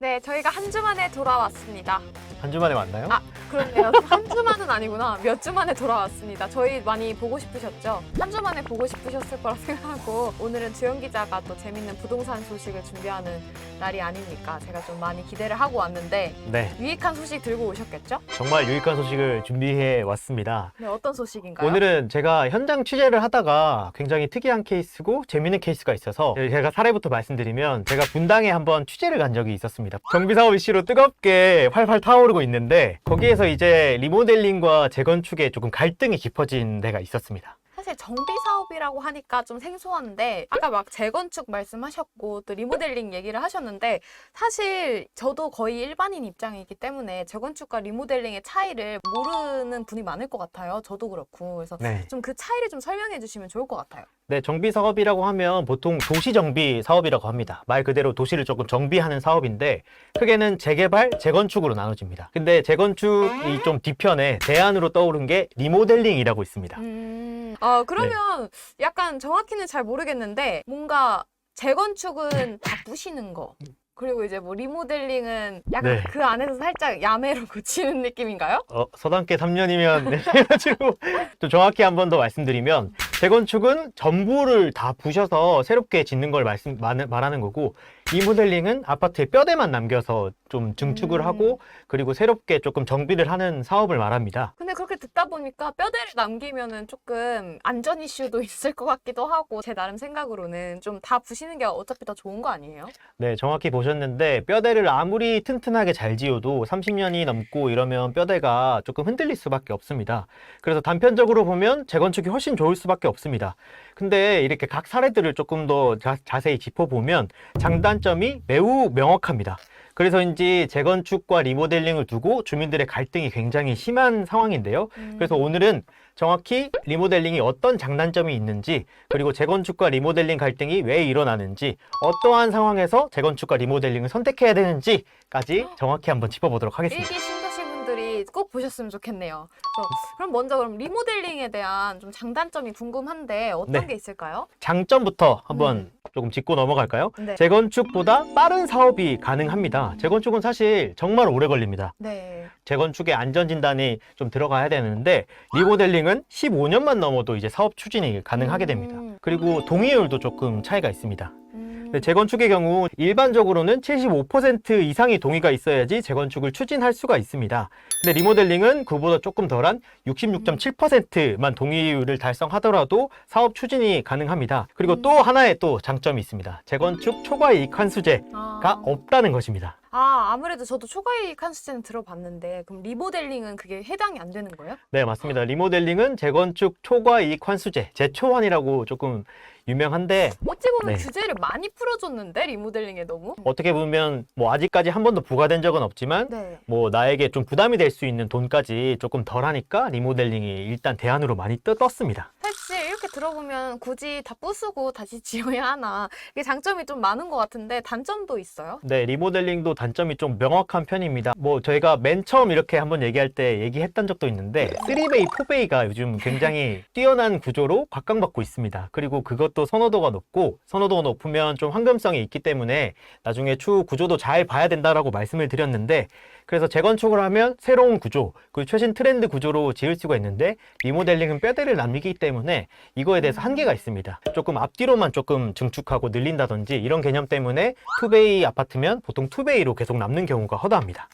네, 저희가 한 주 만에 돌아왔습니다. 한 주 만에 왔나요? 아, 그렇네요. 한 주 만은 아니구나. 몇 주 만에 돌아왔습니다. 저희 많이 보고 싶으셨죠? 한 주 만에 보고 싶으셨을 거라 생각하고 오늘은 주영 기자가 또 재밌는 부동산 소식을 준비하는 날이 아닙니까? 제가 좀 많이 기대를 하고 왔는데 네, 유익한 소식 들고 오셨겠죠? 정말 유익한 소식을 준비해 왔습니다. 네, 어떤 소식인가요? 오늘은 제가 현장 취재를 하다가 굉장히 특이한 케이스고 재밌는 케이스가 있어서 제가 사례부터 말씀드리면 제가 분당에 한번 취재를 간 적이 있었습니다. 정비사업 이슈로 뜨겁게 활활 타오르고 있는데 거기에서 이제 리모델링과 재건축에 조금 갈등이 깊어진 데가 있었습니다. 사실 정비 사업이라고 하니까 좀 생소한데 아까 막 재건축 말씀하셨고 또 리모델링 얘기를 하셨는데 사실 저도 거의 일반인 입장이기 때문에 재건축과 리모델링의 차이를 모르는 분이 많을 것 같아요. 저도 그렇고. 그래서 네. 좀 그 차이를 좀 설명해 주시면 좋을 것 같아요. 네, 정비 사업이라고 하면 보통 도시 정비 사업이라고 합니다. 말 그대로 도시를 조금 정비하는 사업인데 크게는 재개발, 재건축으로 나눠집니다. 근데 재건축이 좀 뒤편에 대안으로 떠오른 게 리모델링이라고 있습니다. 그러면 약간 정확히는 잘 모르겠는데 뭔가 재건축은 다 부시는 거. 그리고 이제 뭐 리모델링은 약간 네. 그 안에서 살짝 야매로 고치는 느낌인가요? 서당계 3년이면 해가지고 좀 정확히 한 번 더 말씀드리면 재건축은 전부를 다 부셔서 새롭게 짓는 걸 말하는 거고 리모델링은 아파트의 뼈대만 남겨서 좀 증축을 하고 그리고 새롭게 조금 정비를 하는 사업을 말합니다. 근데 그렇게 듣다 보니까 뼈대를 남기면은 조금 안전 이슈도 있을 것 같기도 하고 제 나름 생각으로는 좀 다 부시는 게 어차피 더 좋은 거 아니에요? 네, 정확히 보셨는데 뼈대를 아무리 튼튼하게 잘 지어도 30년이 넘고 이러면 뼈대가 조금 흔들릴 수밖에 없습니다. 그래서 단편적으로 보면 재건축이 훨씬 좋을 수밖에 없습니다. 근데 이렇게 각 사례들을 조금 더 자세히 짚어보면 장단점이 매우 명확합니다. 그래서인지 재건축과 리모델링을 두고 주민들의 갈등이 굉장히 심한 상황인데요. 그래서 오늘은 정확히 리모델링이 어떤 장단점이 있는지 그리고 재건축과 리모델링 갈등이 왜 일어나는지 어떠한 상황에서 재건축과 리모델링을 선택해야 되는지까지 정확히 한번 짚어보도록 하겠습니다. 일기 신도시분들이 꼭 보셨으면 좋겠네요. 그럼 먼저 그럼 리모델링에 대한 좀 장단점이 궁금한데 어떤 네. 게 있을까요? 장점부터 한번 조금 짚고 넘어갈까요? 네. 재건축보다 빠른 사업이 가능합니다. 재건축은 사실 정말 오래 걸립니다. 네. 재건축의 안전진단이 좀 들어가야 되는데 리모델링은 15년만 넘어도 이제 사업 추진이 가능하게 됩니다. 그리고 동의율도 조금 차이가 있습니다. 네, 재건축의 경우 일반적으로는 75% 이상의 동의가 있어야지 재건축을 추진할 수가 있습니다. 근데 리모델링은 그보다 조금 덜한 66.7%만 동의율을 달성하더라도 사업 추진이 가능합니다. 그리고 또 하나의 또 장점이 있습니다. 재건축 초과이익 환수제가 없다는 것입니다. 아무래도 저도 초과이익 환수제는 들어봤는데 그럼 리모델링은 그게 해당이 안 되는 거예요? 네, 맞습니다. 리모델링은 재건축 초과이익 환수제, 재초환이라고 조금 유명한데 어찌 보면 네. 규제를 많이 풀어줬는데 리모델링에 너무? 어떻게 보면 뭐 아직까지 한 번도 부과된 적은 없지만 네. 뭐 나에게 좀 부담이 될 수 있는 돈까지 조금 덜하니까 리모델링이 일단 대안으로 많이 떴습니다. 사실 이렇게 들어보면 굳이 다 부수고 다시 지어야 하나 이게 장점이 좀 많은 것 같은데 단점도 있어요? 네, 리모델링도 단점이 좀 명확한 편입니다. 뭐 저희가 맨 처음 이렇게 한번 얘기할 때 얘기했던 적도 있는데 3베이, 4베이가 요즘 굉장히 뛰어난 구조로 각광받고 있습니다. 그리고 그것도 선호도가 높으면 좀 황금성이 있기 때문에 나중에 추후 구조도 잘 봐야 된다라고 말씀을 드렸는데 그래서 재건축을 하면 새로운 구조, 그 최신 트렌드 구조로 지을 수가 있는데 리모델링은 뼈대를 남기기 때문에 이거에 대해서 한계가 있습니다. 조금 앞뒤로만 조금 증축하고 늘린다든지 이런 개념 때문에 2베이 아파트면 보통 2베이로 계속 남는 경우가 허다합니다.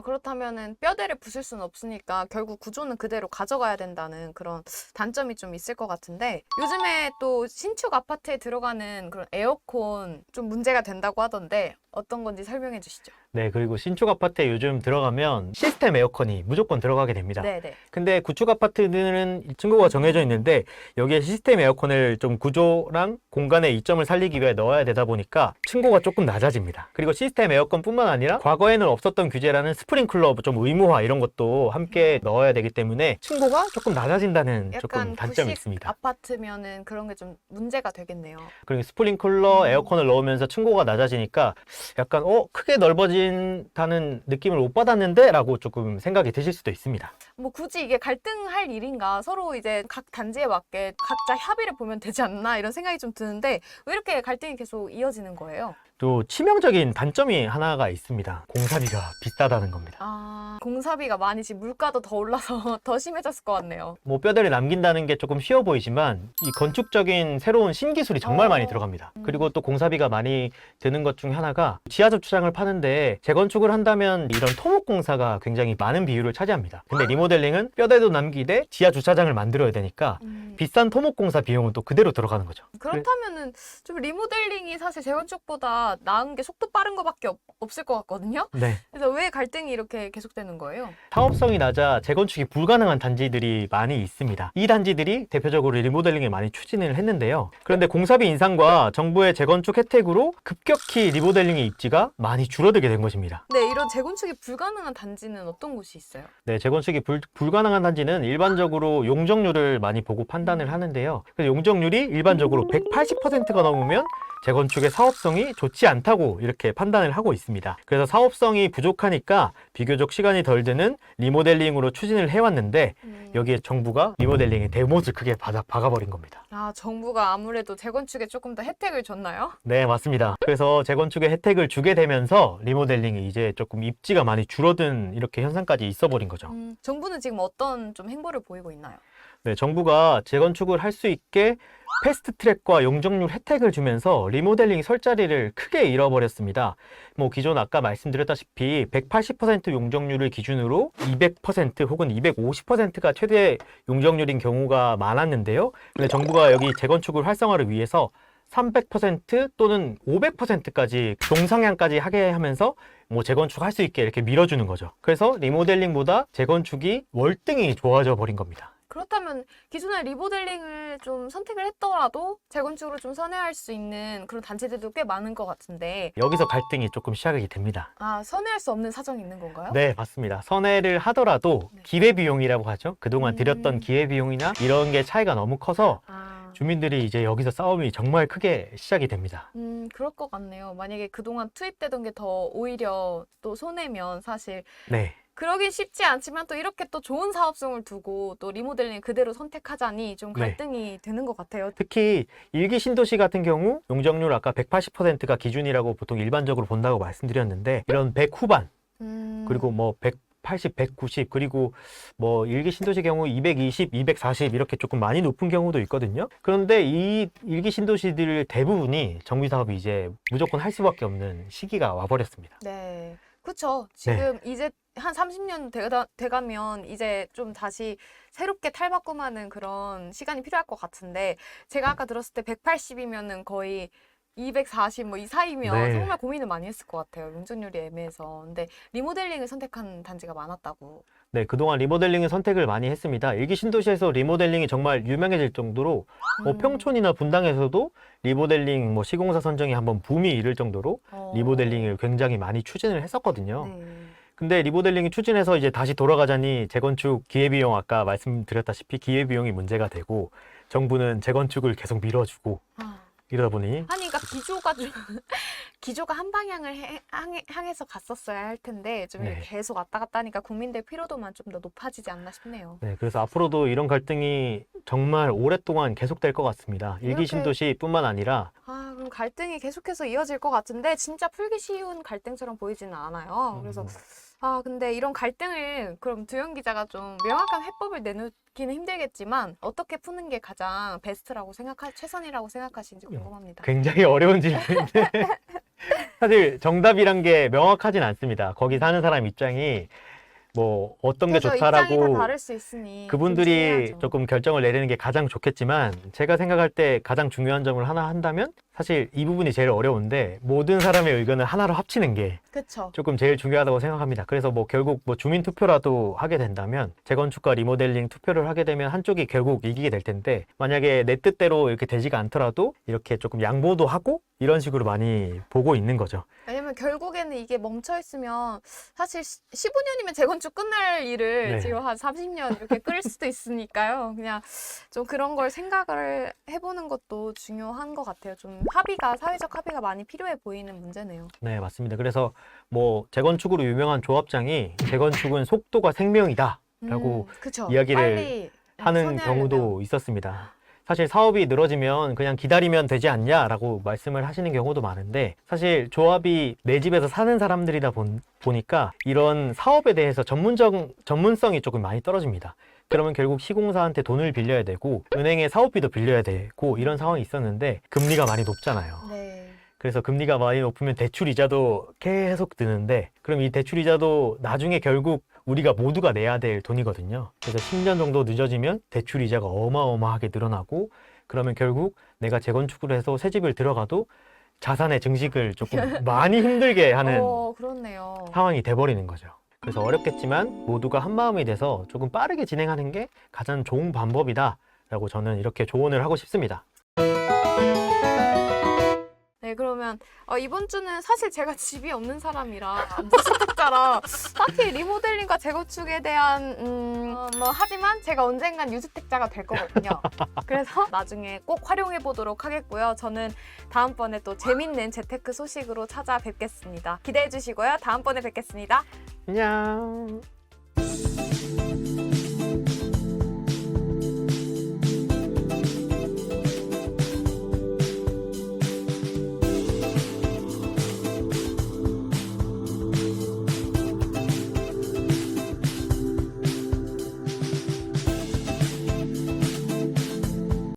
그렇다면은 뼈대를 부술 수는 없으니까 결국 구조는 그대로 가져가야 된다는 그런 단점이 좀 있을 것 같은데 요즘에 또 신축 아파트에 들어가는 그런 에어컨 좀 문제가 된다고 하던데 어떤 건지 설명해 주시죠. 네, 그리고 신축 아파트에 요즘 들어가면 시스템 에어컨이 무조건 들어가게 됩니다. 네네. 근데 구축 아파트는 층고가 정해져 있는데 여기에 시스템 에어컨을 좀 구조랑 공간의 이점을 살리기 위해 넣어야 되다 보니까 층고가 조금 낮아집니다. 그리고 시스템 에어컨뿐만 아니라 과거에는 없었던 규제라는 스프링클러 좀 의무화 이런 것도 함께 넣어야 되기 때문에 층고가 조금 낮아진다는 조금 약간 단점이 구식 있습니다. 아파트면은 그런 게 좀 문제가 되겠네요. 그리고 스프링클러 에어컨을 넣으면서 층고가 낮아지니까 약간 크게 넓어진다는 느낌을 못 받았는데 라고 조금 생각이 드실 수도 있습니다. 뭐 굳이 이게 갈등할 일인가? 서로 이제 각 단지에 맞게 각자 협의를 보면 되지 않나 이런 생각이 좀 드는데 왜 이렇게 갈등이 계속 이어지는 거예요? 또 치명적인 단점이 하나가 있습니다. 공사비가 비싸다는 겁니다. 아, 공사비가 많이 지금 물가도 더 올라서 더 심해졌을 것 같네요. 뭐 뼈대를 남긴다는 게 조금 쉬워 보이지만 이 건축적인 새로운 신기술이 정말 많이 들어갑니다. 그리고 또 공사비가 많이 드는 것 중에 하나가 지하적 주장을 파는데 재건축을 한다면 이런 토목 공사가 굉장히 많은 비율을 차지합니다. 근데 리모델링은 뼈대도 남기되 지하 주차장을 만들어야 되니까 비싼 토목 공사 비용은 또 그대로 들어가는 거죠. 그렇다면은 좀 리모델링이 사실 재건축보다 나은 게 속도 빠른 거밖에 없을 것 같거든요. 네. 그래서 왜 갈등이 이렇게 계속되는 거예요? 사업성이 낮아 재건축이 불가능한 단지들이 많이 있습니다. 이 단지들이 대표적으로 리모델링을 많이 추진을 했는데요. 그런데 공사비 인상과 정부의 재건축 혜택으로 급격히 리모델링의 입지가 많이 줄어들게 된 것입니다. 네, 이런 재건축이 불가능한 단지는 어떤 곳이 있어요? 네, 재건축이 불가능한 단지는 일반적으로 용적률을 많이 보고 판단을 하는데요. 그래서 용적률이 일반적으로 180%가 넘으면 재건축의 사업성이 좋지 않다고 이렇게 판단을 하고 있습니다. 그래서 사업성이 부족하니까 비교적 시간이 덜 드는 리모델링으로 추진을 해왔는데 여기에 정부가 리모델링의 대못을 크게 박아버린 겁니다. 아, 정부가 아무래도 재건축에 조금 더 혜택을 줬나요? 네, 맞습니다. 그래서 재건축의 혜택을 주게 되면서 리모델링이 이제 조금 입지가 많이 줄어든 이렇게 현상까지 있어버린 거죠. 정부는 지금 어떤 좀 행보를 보이고 있나요? 네, 정부가 재건축을 할 수 있게 패스트트랙과 용적률 혜택을 주면서 리모델링 설 자리를 크게 잃어버렸습니다. 뭐 기존 아까 말씀드렸다시피 180% 용적률을 기준으로 200% 혹은 250%가 최대 용적률인 경우가 많았는데요. 근데 정부가 여기 재건축을 활성화를 위해서 300% 또는 500%까지 동상향까지 하게 하면서 뭐 재건축할 수 있게 이렇게 밀어주는 거죠. 그래서 리모델링보다 재건축이 월등히 좋아져 버린 겁니다. 그렇다면 기존에 리모델링을 좀 선택을 했더라도 재건축으로 좀 선회할 수 있는 그런 단체들도 꽤 많은 것 같은데 여기서 갈등이 조금 시작이 됩니다. 아, 선회할 수 없는 사정이 있는 건가요? 네, 맞습니다. 선회를 하더라도 네. 기회비용이라고 하죠. 그동안 들였던 기회비용이나 이런 게 차이가 너무 커서 주민들이 이제 여기서 싸움이 정말 크게 시작이 됩니다. 그럴 것 같네요. 만약에 그동안 투입되던 게 더 오히려 또 손해면 사실 네. 그러긴 쉽지 않지만 또 이렇게 또 좋은 사업성을 두고 또 리모델링 그대로 선택하자니 좀 갈등이 되는 것 같아요. 특히 일기 신도시 같은 경우 용적률 아까 180%가 기준이라고 보통 일반적으로 본다고 말씀드렸는데 이런 100 후반 그리고 뭐 180, 190 그리고 뭐 일기 신도시 경우 220, 240 이렇게 조금 많이 높은 경우도 있거든요. 그런데 이 일기 신도시들 대부분이 정비 사업이 이제 무조건 할 수밖에 없는 시기가 와버렸습니다. 네. 그렇죠. 지금 이제 한 30년 돼가면 이제 좀 다시 새롭게 탈바꿈하는 그런 시간이 필요할 것 같은데 제가 아까 들었을 때 180이면은 거의 240 뭐 이 사이면 네. 정말 고민을 많이 했을 것 같아요. 용적률이 애매해서. 근데 리모델링을 선택한 단지가 많았다고. 네, 그동안 리모델링을 선택을 많이 했습니다. 일기 신도시에서 리모델링이 정말 유명해질 정도로 평촌이나 분당에서도 리모델링 뭐 시공사 선정이 한번 붐이 이를 정도로 리모델링을 굉장히 많이 추진을 했었거든요. 네. 근데 리모델링이 추진해서 이제 다시 돌아가자니 재건축 기회비용 아까 말씀드렸다시피 기회비용이 문제가 되고 정부는 재건축을 계속 밀어주고 이러다 보니 그러니까 기조가 한 방향을 향해서 갔었어야 할 텐데 좀 이렇게 계속 왔다 갔다 하니까 국민들 피로도만 좀 더 높아지지 않나 싶네요. 네, 그래서 앞으로도 이런 갈등이 정말 오랫동안 계속될 것 같습니다. 일기 신도시뿐만 아니라 그럼 갈등이 계속해서 이어질 것 같은데 진짜 풀기 쉬운 갈등처럼 보이지는 않아요. 그래서 근데 이런 갈등을 그럼 두영 기자가 좀 명확한 해법을 내놓기는 힘들겠지만 어떻게 푸는 게 가장 베스트라고 최선이라고 생각하시는지 궁금합니다. 굉장히 어려운 질문인데 사실 정답이란 게 명확하진 않습니다. 거기 사는 사람 입장이 뭐 어떤 게 입장이 좋다라고 다 다를 수 있으니 그분들이 존중해야죠. 조금 결정을 내리는 게 가장 좋겠지만 제가 생각할 때 가장 중요한 점을 하나 한다면 사실 이 부분이 제일 어려운데 모든 사람의 의견을 하나로 합치는 게 그쵸. 조금 제일 중요하다고 생각합니다. 그래서 뭐 결국 뭐 주민 투표라도 하게 된다면 재건축과 리모델링 투표를 하게 되면 한쪽이 결국 이기게 될 텐데 만약에 내 뜻대로 이렇게 되지가 않더라도 이렇게 조금 양보도 하고 이런 식으로 많이 보고 있는 거죠. 왜냐면 결국에는 이게 멈춰 있으면 사실 15년이면 재건축 끝날 일을 지금 한 30년 이렇게 끌 수도 있으니까요. 그냥 좀 그런 걸 생각을 해보는 것도 중요한 것 같아요. 좀 사회적 합의가 많이 필요해 보이는 문제네요. 네, 맞습니다. 그래서 뭐 재건축으로 유명한 조합장이 재건축은 속도가 생명이다라고 그쵸. 이야기를 빨리 하는 선회하려면. 경우도 있었습니다. 사실 사업이 늘어지면 그냥 기다리면 되지 않냐라고 말씀을 하시는 경우도 많은데, 사실 조합이 내 집에서 사는 사람들이다 보니까 이런 사업에 대해서 전문성이 조금 많이 떨어집니다. 그러면 결국 시공사한테 돈을 빌려야 되고 은행에 사업비도 빌려야 되고 이런 상황이 있었는데, 금리가 많이 높잖아요. 네. 그래서 금리가 많이 높으면 대출 이자도 계속 드는데, 그럼 이 대출 이자도 나중에 결국 우리가 모두가 내야 될 돈이거든요. 그래서 10년 정도 늦어지면 대출 이자가 어마어마하게 늘어나고, 그러면 결국 내가 재건축을 해서 새 집을 들어가도 자산의 증식을 조금 많이 힘들게 하는 그렇네요. 상황이 돼버리는 거죠. 그래서 어렵겠지만 모두가 한마음이 돼서 조금 빠르게 진행하는 게 가장 좋은 방법이다라고 저는 이렇게 조언을 하고 싶습니다. 네, 그러면 이번 주는 사실 제가 집이 없는 사람이라 무주택자라 딱히 리모델링과 재건축에 대한 뭐 하지만 제가 언젠간 유주택자가 될 거거든요. 그래서 나중에 꼭 활용해 보도록 하겠고요. 저는 다음번에 또 재밌는 재테크 소식으로 찾아뵙겠습니다. 기대해 주시고요. 다음번에 뵙겠습니다. 안녕.